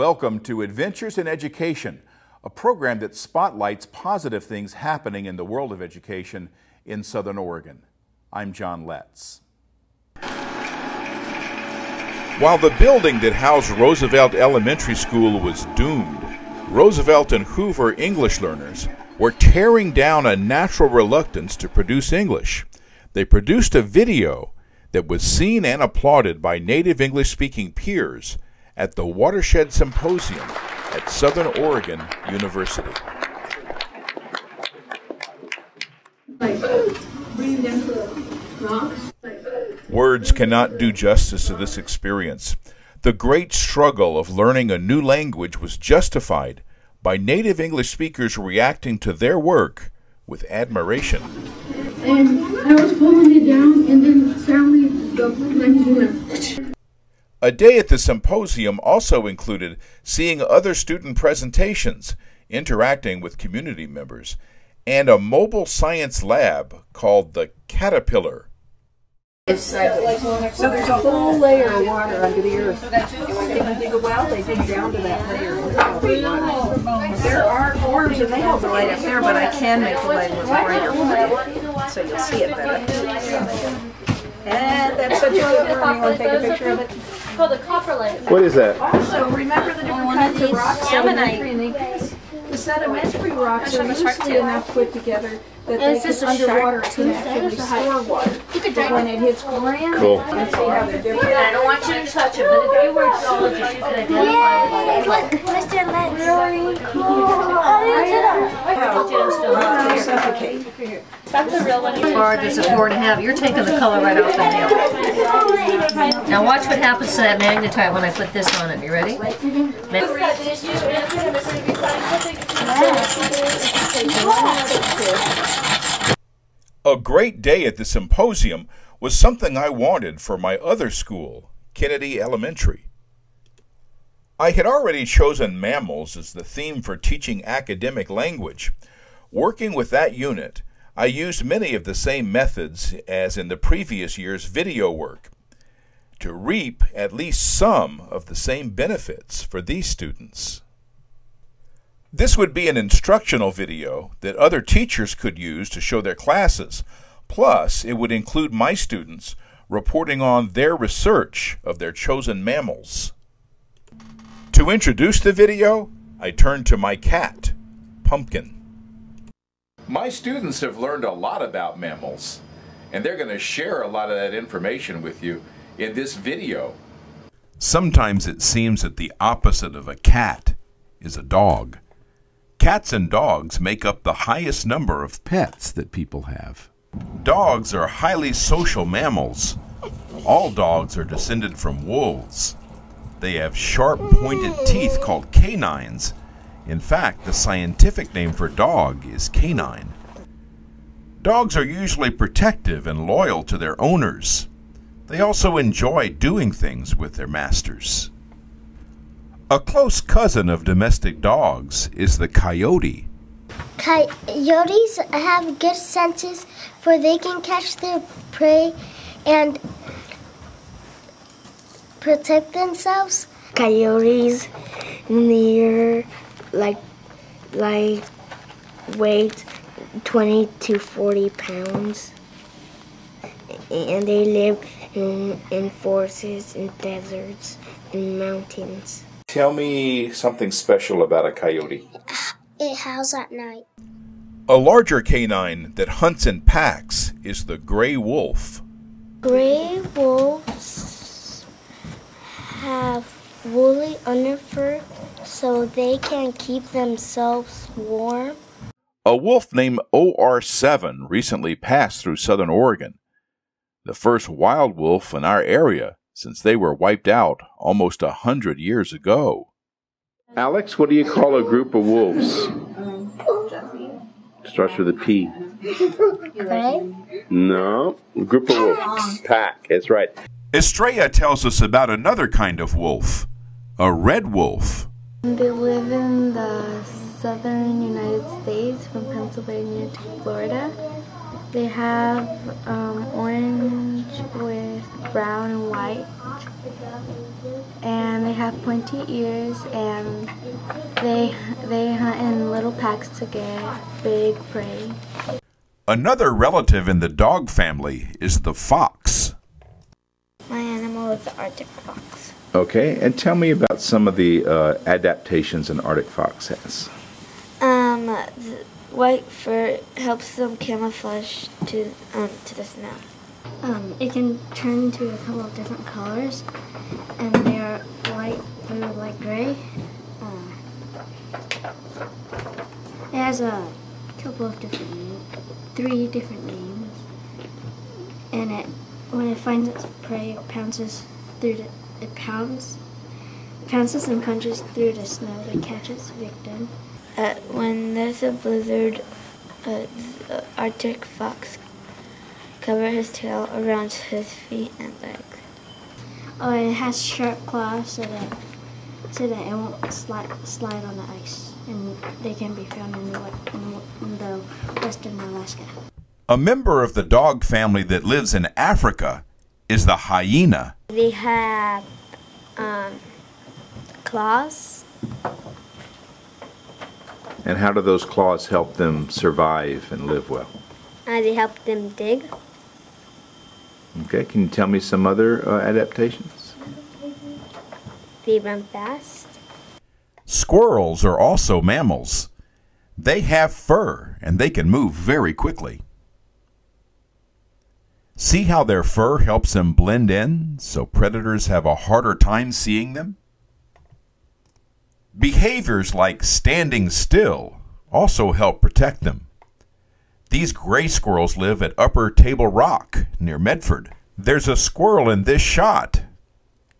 Welcome to Adventures in Education, a program that spotlights positive things happening in the world of education in Southern Oregon. I'm John Letts. While the building that housed Roosevelt Elementary School was doomed, Roosevelt and Hoover English learners were tearing down a natural reluctance to produce English. They produced a video that was seen and applauded by native English-speaking peers at the Watershed Symposium at Southern Oregon University. Words cannot do justice to this experience. The great struggle of learning a new language was justified by native English speakers reacting to their work with admiration. And I was pulling it down, and then suddenly the language went. A day at the symposium also included seeing other student presentations, interacting with community members, and a mobile science lab called the Caterpillar. So there's a whole layer of water under the earth. If you dig a well, they dig down to that layer. There are worms, and they have the light up there, but I can make the light look brighter for you, so you'll see it better. And that's such a good worm. You want to take a picture of it? It's called a copper light. What is that? Also, remember the different kinds of rocks? The sedimentary rocks are usually enough put together that they can underwater can actually store water. But when it hits ground, Cool. you can see how they're different. I don't want you to touch it, but if you were a geologist, you could identify Look, Mr. Letts. Really cool. Suffocate. That's a real one. As far as it's important to have, you're taking the color right off the nail. Now watch what happens to that magnetite when I put this on it. You ready? A great day at the symposium was something I wanted for my other school, Kennedy Elementary. I had already chosen mammals as the theme for teaching academic language. Working with that unit, I used many of the same methods as in the previous year's video work to reap at least some of the same benefits for these students. This would be an instructional video that other teachers could use to show their classes. Plus, it would include my students reporting on their research of their chosen mammals. To introduce the video, I turned to my cat, Pumpkin. My students have learned a lot about mammals, and they're going to share a lot of that information with you in this video. Sometimes it seems that the opposite of a cat is a dog. Cats and dogs make up the highest number of pets that people have. Dogs are highly social mammals. All dogs are descended from wolves. They have sharp pointed teeth called canines. In fact, the scientific name for dog is canine. Dogs are usually protective and loyal to their owners. They also enjoy doing things with their masters. A close cousin of domestic dogs is the coyote. Coyotes have good senses, for they can catch their prey and protect themselves. Coyotes near like weight 20 to 40 pounds, and they live in forests, in deserts, in mountains. Tell me something special about a coyote. It howls at night. A larger canine that hunts in packs is the gray wolf. Gray wolves have woolly underfur so they can keep themselves warm. A wolf named OR7 recently passed through Southern Oregon, the first wild wolf in our area since they were wiped out almost 100 years ago. Alex, what do you call a group of wolves? Starts with a P. Gray? No, group of wolves. Pack, that's right. Estrella tells us about another kind of wolf, a red wolf. They live in the southern United States, from Pennsylvania to Florida. They have orange with brown and white, and they have pointy ears, and they hunt in little packs to get big prey. Another relative in the dog family is the fox. My animal is the Arctic fox. Okay, and tell me about some of the adaptations an Arctic fox has. The white fur helps them camouflage to the snow. It can turn into a couple of different colors, and they are white, blue, light gray. It has a couple of different names, 3 different names, and when it finds its prey, it pounces and punches through the snow to catch its victim. When there's a blizzard, the Arctic fox covers his tail around his feet and legs. Oh, it has sharp claws so that it won't slide on the ice, and they can be found in the western Alaska. A member of the dog family that lives in Africa is the hyena. They have claws. And how do those claws help them survive and live well? They help them dig. Okay, can you tell me some other adaptations? They run fast. Squirrels are also mammals. They have fur and they can move very quickly. See how their fur helps them blend in so predators have a harder time seeing them? Behaviors like standing still also help protect them. These gray squirrels live at Upper Table Rock near Medford. There's a squirrel in this shot.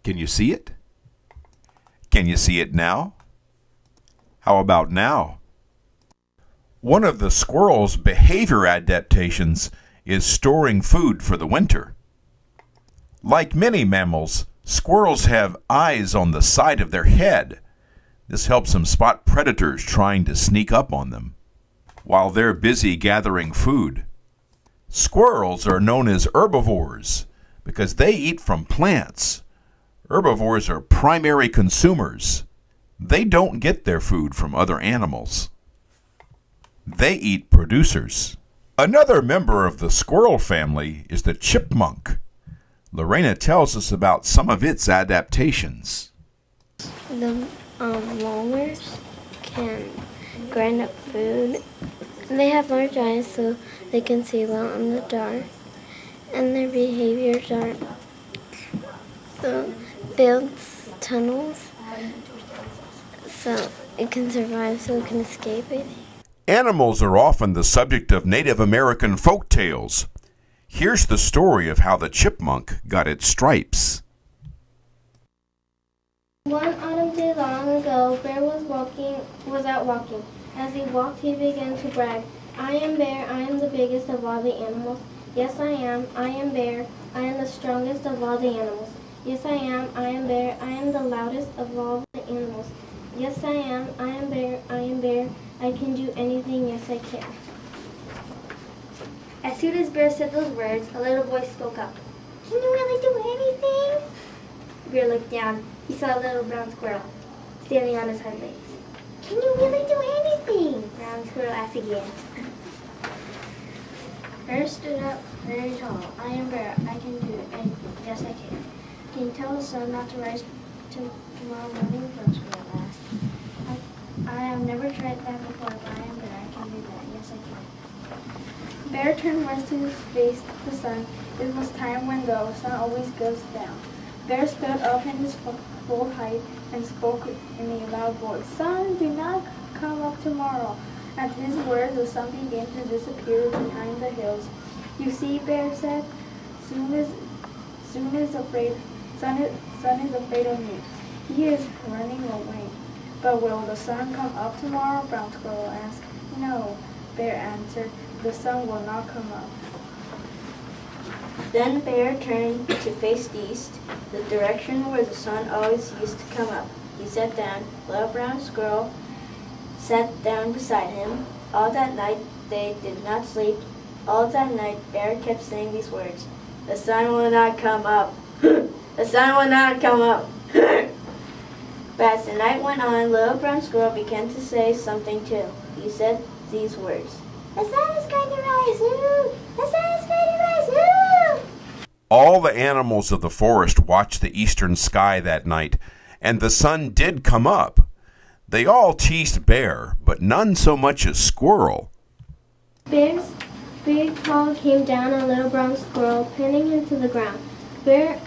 Can you see it? Can you see it now? How about now? One of the squirrel's behavior adaptations is storing food for the winter. Like many mammals, squirrels have eyes on the side of their head. This helps them spot predators trying to sneak up on them while they're busy gathering food. Squirrels are known as herbivores because they eat from plants. Herbivores are primary consumers. They don't get their food from other animals. They eat producers. Another member of the squirrel family is the chipmunk. Lorena tells us about some of its adaptations. The lemurs can grind up food. They have large eyes so they can see well in the dark. And their behaviors are build tunnels so it can survive, so it can escape it. Animals are often the subject of Native American folk tales. Here's the story of how the chipmunk got its stripes. One autumn day long ago, Bear was out walking. As he walked, he began to brag. I am Bear, I am the biggest of all the animals. Yes, I am Bear, I am the strongest of all the animals. Yes, I am Bear, I am the loudest of all the animals. Yes, I am Bear, I can do anything, yes I can. As soon as Bear said those words, a little voice spoke up. Can you really do anything? Bear looked down. He saw a little brown squirrel standing on his hind legs. Can you really do anything? Brown squirrel asked again. Bear stood up very tall. I am Bear. I can do anything. Yes, I can. Can you tell the sun not to rise tomorrow morning? Brown squirrel asked. I have never tried that before, but I am Bear. I can do that. Yes, I can. Bear turned west to face the sun. It was time when the sun always goes down. Bear stood up in his full height and spoke in a loud voice. Sun, do not come up tomorrow. At his word, the sun began to disappear behind the hills. You see, Bear said, sun is afraid of me. He is running away. But will the sun come up tomorrow? Brown squirrel asked. No, Bear answered. The sun will not come up. Then Bear turned to face east, the direction where the sun always used to come up. He sat down. Little Brown Squirrel sat down beside him. All that night they did not sleep. All that night Bear kept saying these words. The sun will not come up. The sun will not come up. But as the night went on, Little Brown Squirrel began to say something too. He said these words. The sun is going to rise, ooh! The sun is going to rise, ooh! All the animals of the forest watched the eastern sky that night, and the sun did come up. They all teased Bear, but none so much as Squirrel. Bear's big paw came down on Little Brown Squirrel, pinning him to the ground. Bear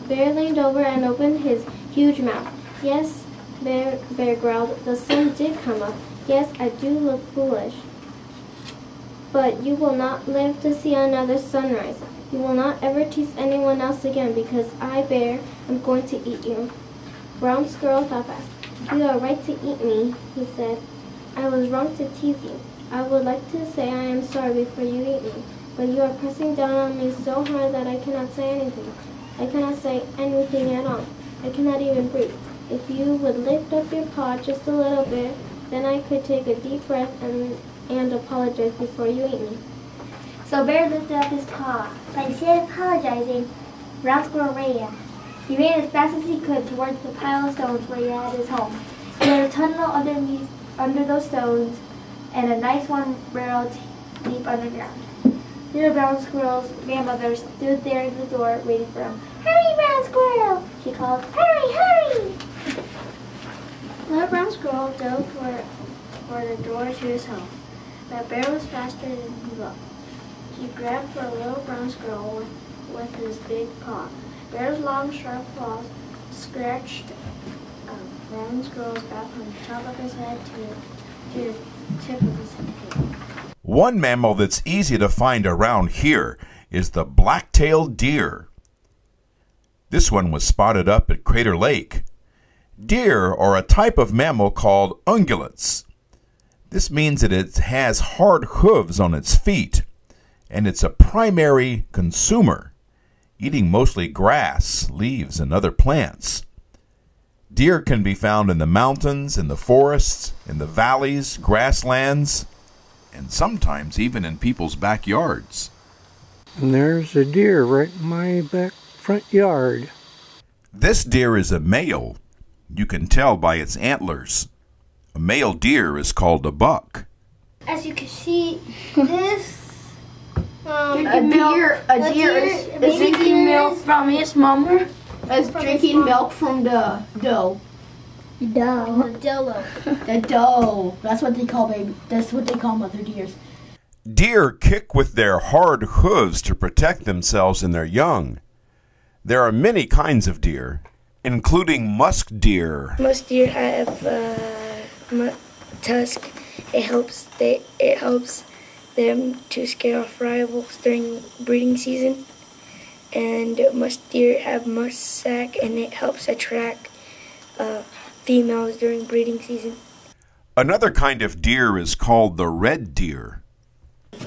leaned over and opened his huge mouth. Yes, Bear growled, the sun did come up. Yes, I do look foolish. But you will not live to see another sunrise. You will not ever tease anyone else again, because I, Bear, am going to eat you. Brown Squirrel thought fast. You are right to eat me, he said. I was wrong to tease you. I would like to say I am sorry before you eat me, but you are pressing down on me so hard that I cannot say anything. I cannot say anything at all. I cannot even breathe. If you would lift up your paw just a little bit, then I could take a deep breath and apologize before you eat me. So Bear lifted up his paw, but instead of apologizing, Brown Squirrel ran. He ran as fast as he could towards the pile of stones where he had his home. He had a tunnel under those stones, and a nice warm burrow deep underground. Little Brown Squirrel's grandmother stood there in the door waiting for him. Hurry, Brown Squirrel! She called. Hurry, hurry! Little Brown Squirrel dove for the door to his home, but Bear was faster than he looked. He grabbed for Little Brown Squirrel with his big paw. Bear's long, sharp claws scratched Brown Squirrel's back from the top of his head to the tip of his tail. One mammal that's easy to find around here is the black-tailed deer. This one was spotted up at Crater Lake. Deer are a type of mammal called ungulates. This means that it has hard hooves on its feet, and it's a primary consumer, eating mostly grass, leaves, and other plants. Deer can be found in the mountains, in the forests, in the valleys, grasslands, and sometimes even in people's backyards. And there's a deer right in my back front yard. This deer is a male. You can tell by its antlers. A male deer is called a buck. As you can see, this A deer is drinking milk from his mama. Is drinking milk from the doe. the doe. The doe. That's what they call baby. That's what they call mother deers. Deer kick with their hard hooves to protect themselves and their young. There are many kinds of deer, including musk deer. Most deer have tusk. It helps them to scare off rivals during breeding season. And musk deer have musk sac, and it helps attract females during breeding season. Another kind of deer is called the red deer.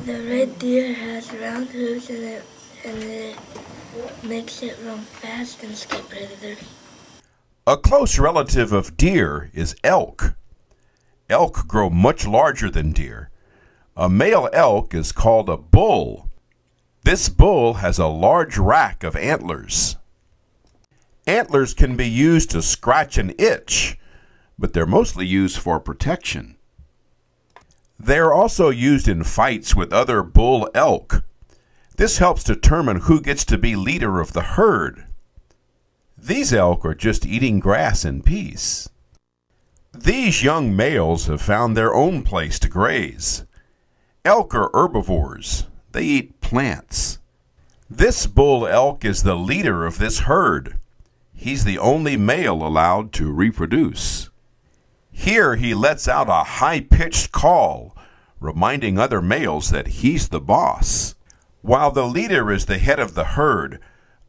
The red deer has round hooves and it makes it run fast and escape predators. A close relative of deer is elk. Elk grow much larger than deer. A male elk is called a bull. This bull has a large rack of antlers. Antlers can be used to scratch an itch, but they're mostly used for protection. They are also used in fights with other bull elk. This helps determine who gets to be leader of the herd. These elk are just eating grass in peace. These young males have found their own place to graze. Elk are herbivores. They eat plants. This bull elk is the leader of this herd. He's the only male allowed to reproduce. Here he lets out a high-pitched call, reminding other males that he's the boss. While the leader is the head of the herd,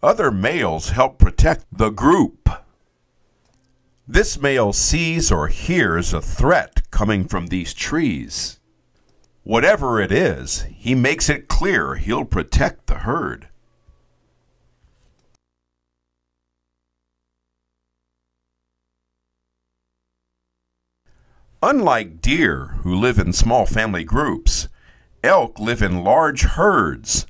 other males help protect the group. This male sees or hears a threat coming from these trees. Whatever it is, he makes it clear he'll protect the herd. Unlike deer, who live in small family groups, elk live in large herds.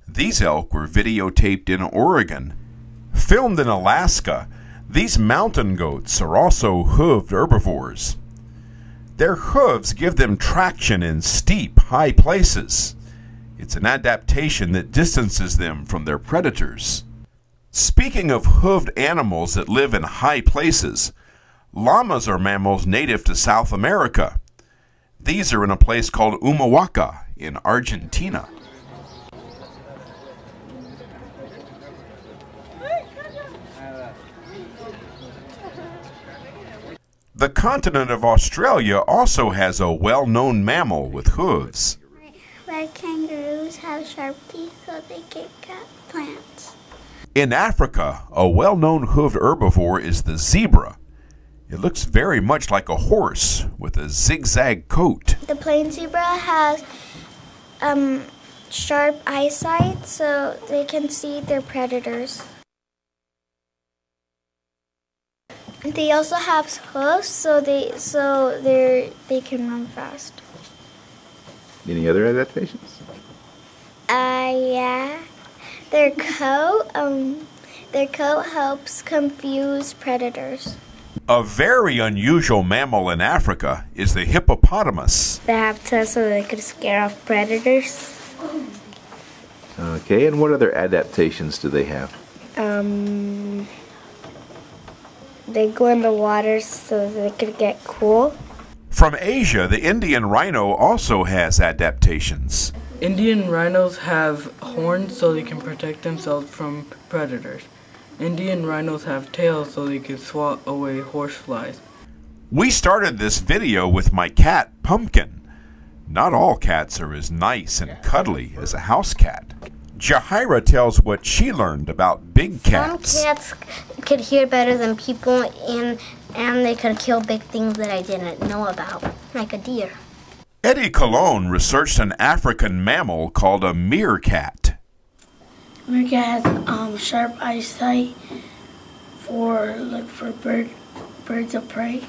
These elk were videotaped in Oregon. Filmed in Alaska, These mountain goats are also hooved herbivores. Their hooves give them traction in steep, high places. It's an adaptation that distances them from their predators. Speaking of hooved animals that live in high places, llamas are mammals native to South America. These are in a place called Humahuaca in Argentina. The continent of Australia also has a well-known mammal with hooves. Red kangaroos have sharp teeth so they can cut plants. In Africa, a well-known hooved herbivore is the zebra. It looks very much like a horse with a zigzag coat. The plain zebra has sharp eyesight so they can see their predators. They also have hooves so they can run fast. Any other adaptations? Yeah. Their coat helps confuse predators. A very unusual mammal in Africa is the hippopotamus. They have tusks so they could scare off predators. Okay, and what other adaptations do they have? They go in the water so they could get cool. From Asia, the Indian rhino also has adaptations. Indian rhinos have horns so they can protect themselves from predators. Indian rhinos have tails so they can swat away horseflies. We started this video with my cat, Pumpkin. Not all cats are as nice and cuddly as a house cat. Jahira tells what she learned about big cats. Some cats could hear better than people and they could kill big things that I didn't know about, like a deer. Eddie Colon researched an African mammal called a meerkat. Meerkat has sharp eyesight for birds of prey.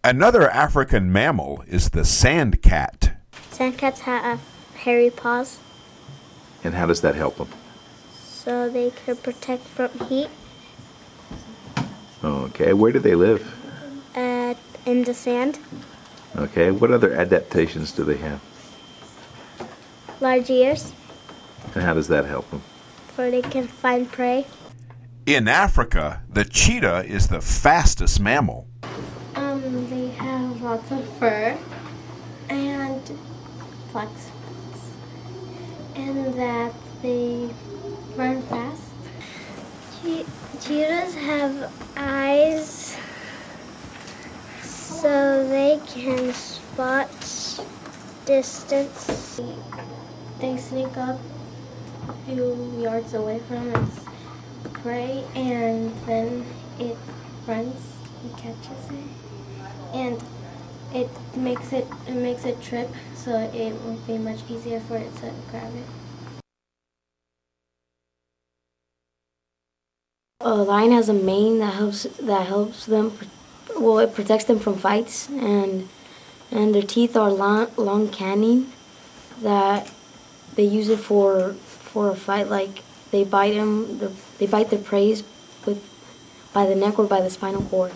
Another African mammal is the sand cat. Sandcats have hairy paws, And how does that help them? so they can protect from heat. Okay, where do they live? In the sand. Okay, what other adaptations do they have? Large ears, And how does that help them? so they can find prey. In Africa, the cheetah is the fastest mammal. They have lots of fur and flex, and that they run fast. Cheetahs have eyes so they can spot distance. They sneak up a few yards away from its prey, and then it runs and catches it, and it makes it trip, so it will be much easier for it to grab it. A lion has a mane that helps them. Well, it protects them from fights, and their teeth are long canine that they use it for a fight. Like they bite their prey by the neck or by the spinal cord.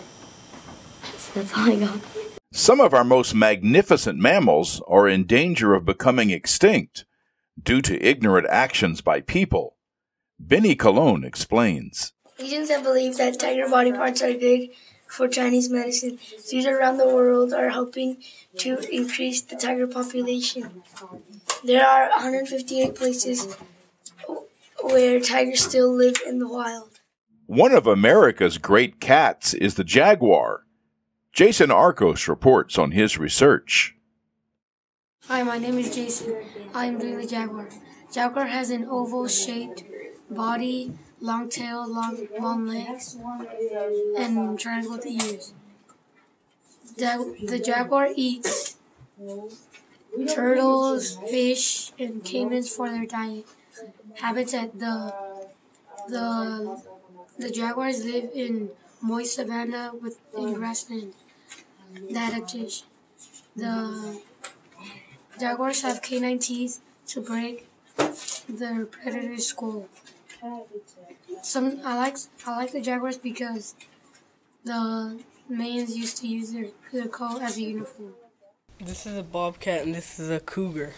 That's all I got. Some of our most magnificent mammals are in danger of becoming extinct due to ignorant actions by people. Benny Colon explains. Legions have believed that tiger body parts are good for Chinese medicine. Zoos around the world are helping to increase the tiger population. There are 158 places where tigers still live in the wild. One of America's great cats is the jaguar. Jason Arcos reports on his research. Hi, my name is Jason. I am doing the jaguar. Jaguar has an oval-shaped body, long tail, long legs, and triangle ears. The jaguar eats turtles, fish, and caimans for their diet. Habitat: the jaguars live in moist savanna in grassland. The adaptation: the jaguars have canine teeth to break their predator's skull. I like the jaguars because the Mayans used to use their coat as a uniform. This is a bobcat and this is a cougar.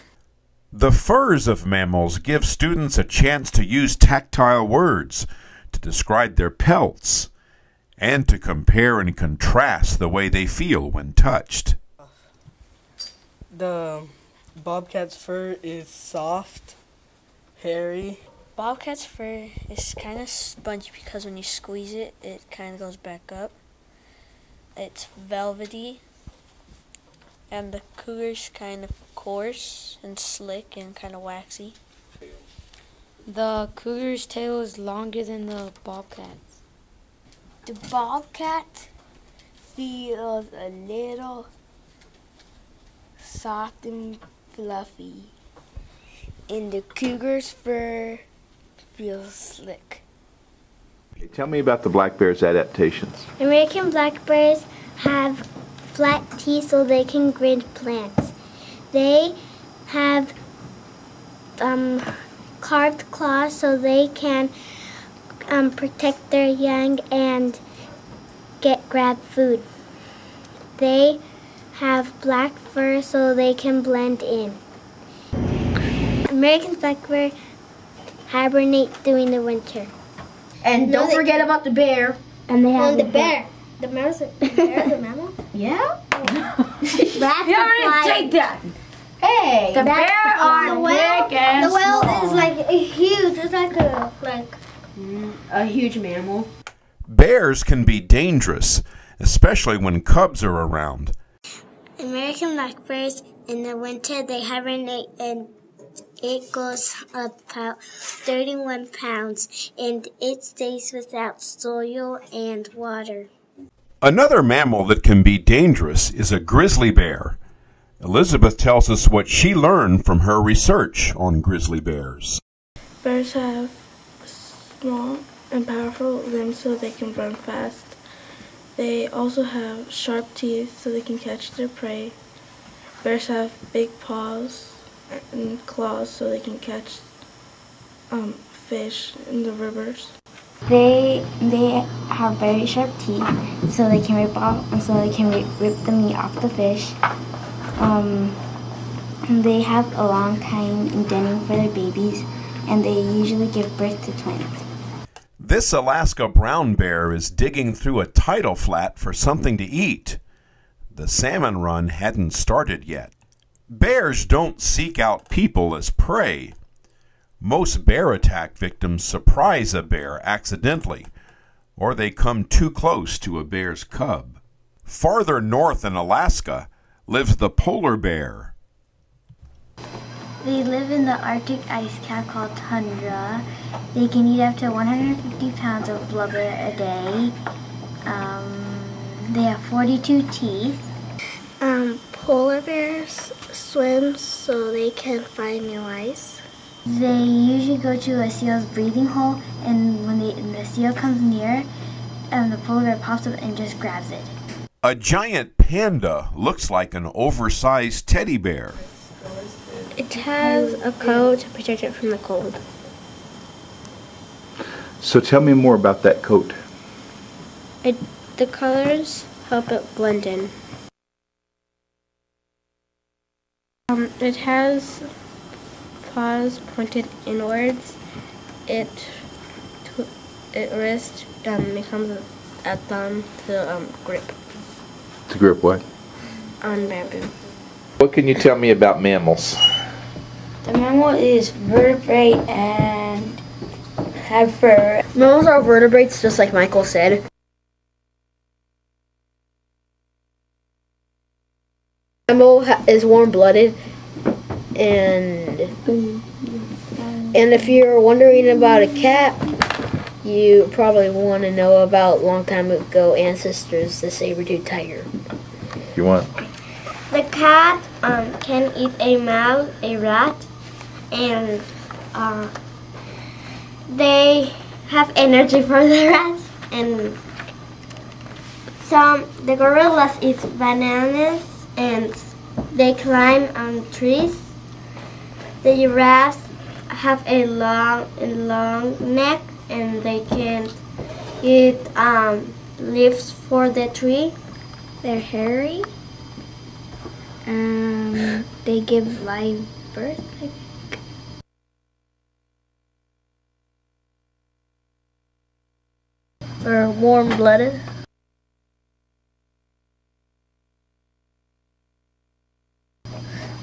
The furs of mammals give students a chance to use tactile words to describe their pelts and to compare and contrast the way they feel when touched. The bobcat's fur is soft, hairy. Bobcat's fur is kind of spongy because when you squeeze it, it kind of goes back up. It's velvety. And the cougar's kind of coarse and slick and kind of waxy. The cougar's tail is longer than the bobcat's. The bobcat feels a little soft and fluffy. And the cougar's fur feels slick. Okay, tell me about the black bear's adaptations. American black bears have flat teeth so they can grind plants. They have carved claws so they can protect their young and grab food. They have black fur so they can blend in. American black bear hibernate during the winter. And don't forget about the bear. And they have the bear. The bear's a mammal? Yeah? That's You already take that. Hey, the bear are big and the whale small. is like huge. It's like a huge mammal. Bears can be dangerous, especially when cubs are around. American black bears in the winter they hibernate and it goes about 31 pounds and it stays without soil and water. Another mammal that can be dangerous is a grizzly bear. Elizabeth tells us what she learned from her research on grizzly bears. Bears have small and powerful limbs so they can run fast. They also have sharp teeth so they can catch their prey. Bears have big paws and claws so they can catch fish in the rivers. They have very sharp teeth so they can rip the meat off the fish. They have a long time in denning for their babies, and they usually give birth to twins. This Alaska brown bear is digging through a tidal flat for something to eat. The salmon run hadn't started yet. Bears don't seek out people as prey. Most bear attack victims surprise a bear accidentally, or they come too close to a bear's cub. Farther north in Alaska lives the polar bear. They live in the Arctic ice cap called tundra. They can eat up to 150 pounds of blubber a day. They have 42 teeth. Polar bears swim so they can find new ice. They usually go to a seal's breathing hole, and when the seal comes near, the polar bear pops up and just grabs it. A giant panda looks like an oversized teddy bear. It has a coat to protect it from the cold. So tell me more about that coat. The colors help it blend in. It has paws pointed inwards. It wrist becomes a thumb to grip. To grip what? On bamboo. What can you tell me about mammals? The mammal is vertebrate and have fur. Mammals are vertebrates, just like Michael said. Mammal is warm-blooded, and if you're wondering about a cat, you probably want to know about long time ago ancestors, the saber-toothed tiger. You want? The cat can eat a mouse, a rat, and they have energy for the rats. And the gorillas eat bananas and they climb on trees. The giraffes have a long neck, and they can eat leaves for the tree. They're hairy. They give live birth, I think. They're warm-blooded.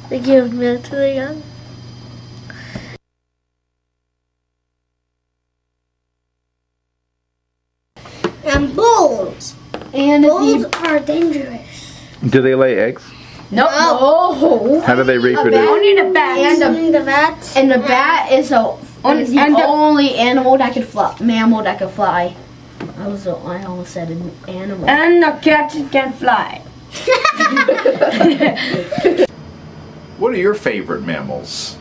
They give milk to their young. And bulls. And bulls are dangerous. Do they lay eggs? No. How do they reproduce? Only the bat. And the bat is the only animal that can fly. Mammal that can fly. I almost said an animal. And the cat can fly. What are your favorite mammals?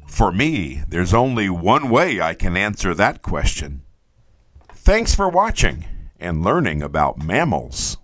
For me, there's only one way I can answer that question. Thanks for watching and learning about mammals.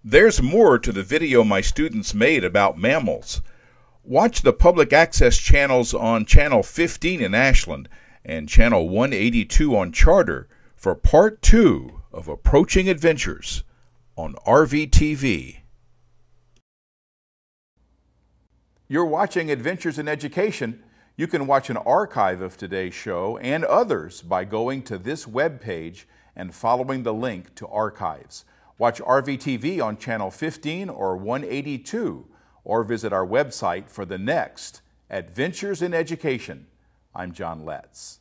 There's more to the video my students made about mammals. Watch the public access channels on Channel 15 in Ashland and Channel 182 on Charter for Part 2 of Approaching Adventures on RVTV. You're watching Adventures in Education. You can watch an archive of today's show and others by going to this webpage and following the link to archives. Watch RVTV on Channel 15 or 182, or visit our website for the next Adventures in Education. I'm John Letts.